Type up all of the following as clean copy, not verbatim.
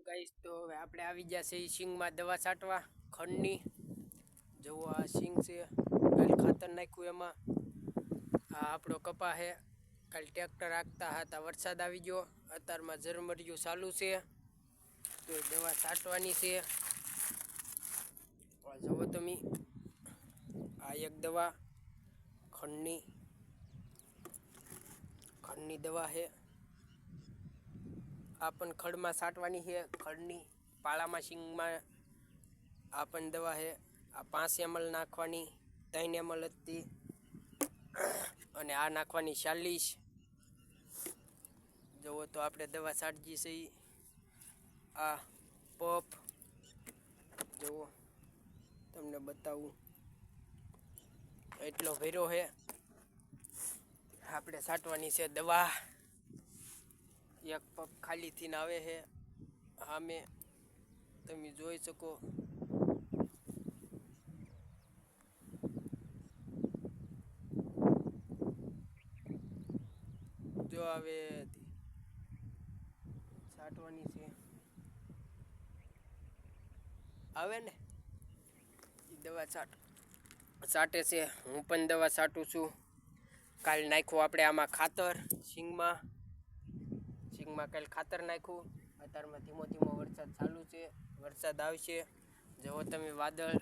Guys તો હવે આપણે આવી ગયા છે સિંગમાં દવા છાંટવા ખંડની. જુઓ આ સિંગ છે, કાલ ખાતર નાખ્યું એમાં. આ આપણો કપા છે, કાલ ટ્રેક્ટર રાખતા હતા વરસાદ આવી ગયો, અત્યારમાં ઝરમરિયું ચાલુ છે તો દવા છાંટવાની છે. જુઓ તમે, આ એક દવા ખંડની દવા છે. આ પણ ખડમાં છાંટવાની છે, ખડની પાળામાં સિંગમાં. આ પણ દવા છે, આ 5 ml નાખવાની, 3 ml હતી અને આ નાખવાની 40. જુઓ તો આપણે દવા છાંટીએ છીએ. આ પપ જુઓ, તમને બતાવું, એટલો ભર્યો છે. આપણે છાંટવાની છે દવા. એક પગ ખાલીથી આવે છે સામે, તમે જોઈ શકો. જો હવે છાંટવાની છે, આવે ને એ દવા છાંટે છે. હું પણ દવા છાંટું છું. કાલ નાખ્યું આપણે આમાં ખાતર સિંગમાં કાલ ખાતર નાખ્યું. અત્યારમાં ધીમો ધીમો વરસાદ ચાલુ છે, વરસાદ આવશે. જુઓ તમે વાદળ,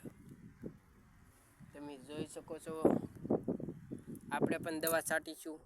તમે જોઈ શકો છો. આપણે પણ દવા છાંટીશું.